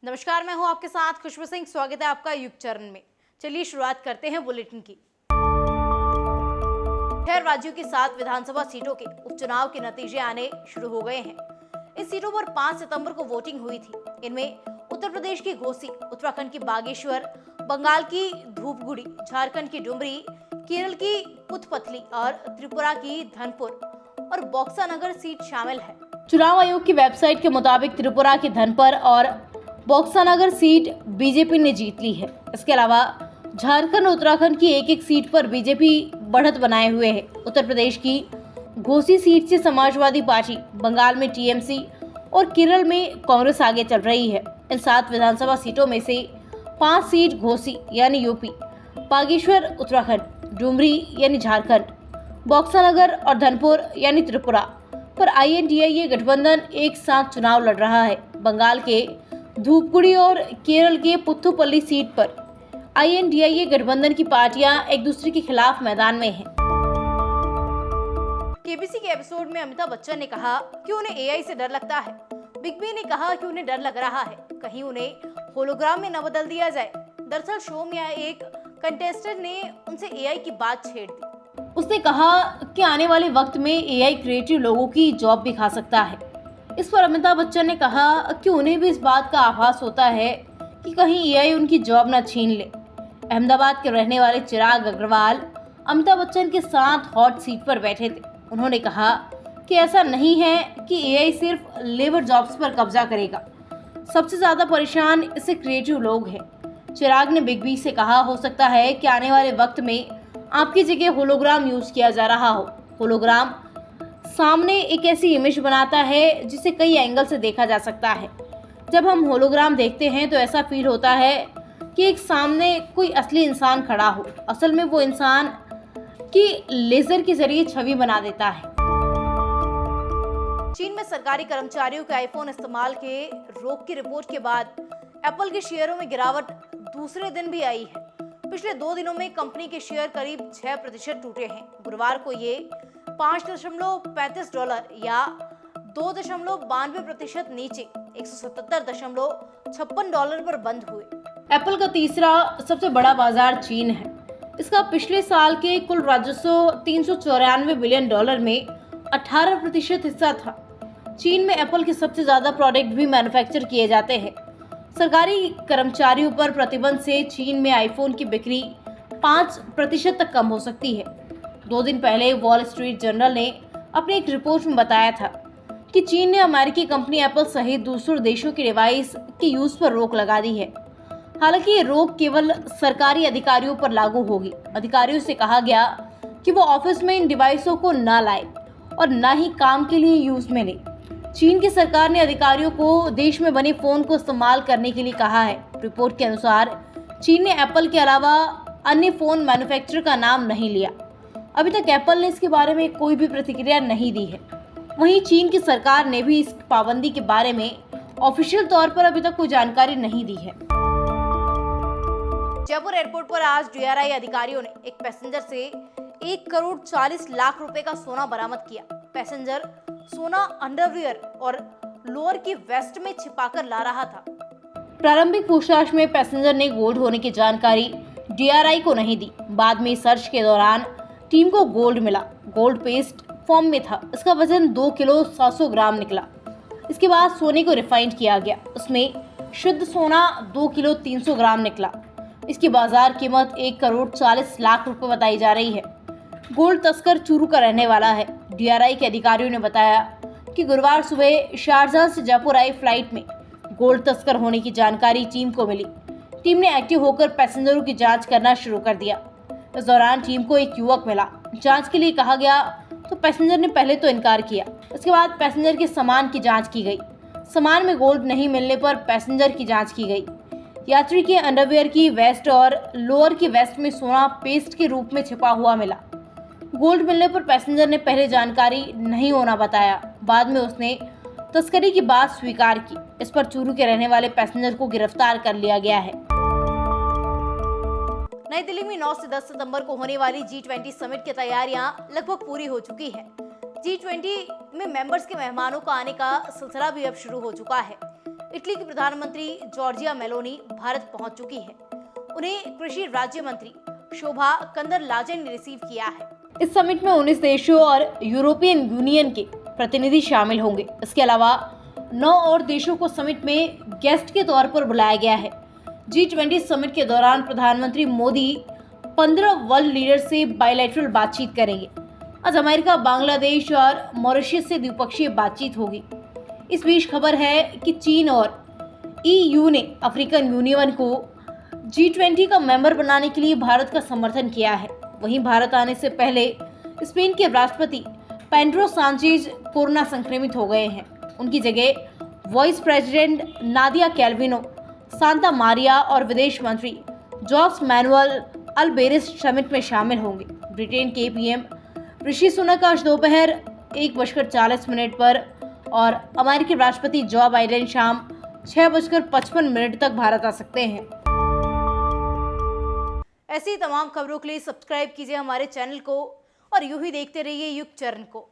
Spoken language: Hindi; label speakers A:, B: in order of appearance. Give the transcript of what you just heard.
A: नमस्कार, मैं हूं आपके साथ खुशबू सिंह। स्वागत है आपका युग चरण में। चलिए शुरुआत करते हैं बुलेटिन की। 6 राज्यों की 7 विधानसभा सीटों के उपचुनाव के नतीजे आने शुरू हो गए हैं। इन सीटों पर 5 सितंबर को वोटिंग हुई थी। इनमें उत्तर प्रदेश की घोसी, उत्तराखंड की बागेश्वर, बंगाल की धूपगुड़ी, झारखंड की डुमरी, केरल की पुथपथली और त्रिपुरा की धनपुर और बॉक्सानगर सीट शामिल है। चुनाव आयोग की वेबसाइट के मुताबिक त्रिपुरा की धनपुर और बॉक्सानगर सीट बीजेपी ने जीत ली है। इसके अलावा झारखंड और उत्तराखंड की एक सीट पर बीजेपी बढ़त बनाए हुए है। उत्तर प्रदेश की घोसी सीट से समाजवादी पार्टी, बंगाल में टीएमसी और केरल में कांग्रेस आगे चल रही है। इन 7 विधानसभा सीटों में से 5 सीट घोसी यानी यूपी, बागेश्वर उत्तराखंड, डुमरी यानी झारखंड, बॉक्सानगर और धनपुर यानी त्रिपुरा पर INDIA गठबंधन एक साथ चुनाव लड़ रहा है। बंगाल के धूपगुड़ी और केरल के पुथुपल्ली सीट पर INDIA गठबंधन की पार्टियां एक दूसरे के खिलाफ मैदान में हैं। केबीसी के एपिसोड में अमिताभ बच्चन ने कहा कि उन्हें AI से डर लगता है। बिग बी ने कहा कि उन्हें डर लग रहा है कहीं उन्हें होलोग्राम में न बदल दिया जाए। दरअसल शो में आए एक कंटेस्टेंट ने उनसे AI की बात छेड़ दी। उसने कहा कि आने वाले वक्त में AI क्रिएटिव लोगों की जॉब भी खा सकता है। इस पर अमिताभ बच्चन ने कहा कि उन्हें भी इस बात का आभास होता है कि कहीं AI उनकी जॉब न छीन ले। अहमदाबाद के रहने वाले चिराग अग्रवाल अमिताभ बच्चन के साथ हॉट सीट पर बैठे थे। उन्होंने कहा कि ऐसा नहीं है कि AI सिर्फ लेबर जॉब्स पर कब्जा करेगा, सबसे ज्यादा परेशान इससे क्रिएटिव लोग हैं। चिराग ने बिग बी से कहा, हो सकता है कि आने वाले वक्त में आपकी जगह होलोग्राम यूज किया जा रहा हो। होलोग्राम सामने एक ऐसी इमेज बनाता है जिसे कई एंगल से देखा जा सकता है। जब हम होलोग्राम देखते हैं तो ऐसा फील होता है कि एक सामने कोई असली इंसान खड़ा हो। असल में वो इंसान की लेजर के जरिए छवि बना देता है। चीन में सरकारी कर्मचारियों के आईफोन इस्तेमाल के रोक की रिपोर्ट के बाद एप्पल के शेयरों में गिरावट दूसरे दिन भी आई है। पिछले 2 दिनों में कंपनी के शेयर करीब 6% टूटे हैं। गुरुवार को ये $5.35 या 2.92% नीचे $177.56 पर बंद हुए। एप्पल का तीसरा सबसे बड़ा बाजार चीन है। इसका पिछले साल के कुल राजस्व $394 बिलियन में 18% हिस्सा था। चीन में एप्पल के सबसे ज्यादा प्रोडक्ट भी मैन्युफैक्चर किए जाते हैं। सरकारी कर्मचारियों पर प्रतिबंध से चीन में आईफोन की बिक्री 5% तक कम हो सकती है। 2 दिन पहले वॉल स्ट्रीट जर्नल ने अपनी एक रिपोर्ट में बताया था कि चीन ने अमेरिकी कंपनी एप्पल सहित दूसरे देशों के डिवाइस के यूज पर रोक लगा दी है। हालांकि ये रोक केवल सरकारी अधिकारियों पर लागू होगी। अधिकारियों से कहा गया कि वो ऑफिस में इन डिवाइसों को न लाए और न ही काम के लिए यूज में ले। चीन की सरकार ने अधिकारियों को देश में बने फोन को इस्तेमाल करने के लिए कहा है। रिपोर्ट के अनुसार चीन ने एप्पल के अलावा अन्य फोन मैन्युफैक्चरर का नाम नहीं लिया। अभी तक एप्पल ने इसके बारे में कोई भी प्रतिक्रिया नहीं दी है। वहीं चीन की सरकार ने भी इस पाबंदी के बारे में ऑफिशियल तौर पर अभी तक कोई जानकारी नहीं दी है। जयपुर एयरपोर्ट पर आज DRI अधिकारियों ने एक पैसेंजर से 1,40,00,000 रुपए का सोना बरामद किया। पैसेंजर सोना अंडरवियर और लोअर की वेस्ट में छिपाकर ला रहा था। प्रारंभिक पूछताछ में पैसेंजर ने गोल्ड होने की जानकारी DRI को नहीं दी। बाद में सर्च के दौरान टीम को गोल्ड मिला। गोल्ड पेस्ट फॉर्म में था। इसका वजन 2 किलो 700 ग्राम निकला। इसके बाद सोने को रिफाइंड किया गया। उसमें शुद्ध सोना 2 किलो 300 ग्राम निकला। इसकी बाजार कीमत 1,40,00,000 रुपए बताई जा रही है। गोल्ड तस्कर चूरू का रहने वाला है। DRI के अधिकारियों ने बताया कि गुरुवार सुबह शारजाह से जयपुर आई फ्लाइट में गोल्ड तस्कर होने की जानकारी टीम को मिली। टीम ने एक्टिव होकर पैसेंजरों की जांच करना शुरू कर दिया। इस दौरान टीम को एक युवक मिला। जांच के लिए कहा गया तो पैसेंजर ने पहले तो इनकार किया। इसके बाद पैसेंजर के सामान की जांच की गई। सामान में गोल्ड नहीं मिलने पर पैसेंजर की जांच की गई। यात्री के अंडरवियर की वेस्ट और लोअर की वेस्ट में सोना पेस्ट के रूप में छिपा हुआ मिला। गोल्ड मिलने पर पैसेंजर ने पहले जानकारी नहीं होना बताया। बाद में उसने तस्करी की बात स्वीकार की। इस पर चूरू के रहने वाले पैसेंजर को गिरफ्तार कर लिया गया है। नई दिल्ली में 9 से 10 सितंबर को होने वाली G20 समिट की तैयारियां लगभग पूरी हो चुकी हैं। G20 में मेंबर्स के मेहमानों का आने का सिलसिला भी अब शुरू हो चुका है। इटली की प्रधानमंत्री जॉर्जिया मेलोनी भारत पहुंच चुकी है। उन्हें कृषि राज्य मंत्री शोभा कंदरलाजे ने रिसीव किया है। इस समिट में 19 देशों और यूरोपियन यूनियन के प्रतिनिधि शामिल होंगे। इसके अलावा 9 और देशों को समिट में गेस्ट के तौर पर बुलाया गया है। G20 समिट के दौरान प्रधानमंत्री मोदी 15 वर्ल्ड लीडर से बायलैटरल बातचीत करेंगे। आज अमेरिका, बांग्लादेश और मॉरिशस से द्विपक्षीय बातचीत होगी। इस बीच खबर है कि चीन और EU ने अफ्रीकन यूनियन को G20 का मेंबर बनाने के लिए भारत का समर्थन किया है। वहीं भारत आने से पहले स्पेन के राष्ट्रपति पेड्रो सांचेज कोरोना संक्रमित हो गए हैं। उनकी जगह vice president Nadia Calvino Santa Maria और विदेश मंत्री जॉस मैनुअल अल्बेरिस समिट में शामिल होंगे। ब्रिटेन के पीएम ऋषि सुनक आज दोपहर 1:40 पर और अमेरिकी राष्ट्रपति जो बाइडेन शाम 6:55 तक भारत आ सकते हैं। ऐसी तमाम खबरों के लिए सब्सक्राइब कीजिए हमारे चैनल को और यूं ही देखते रहिए युग चरण को।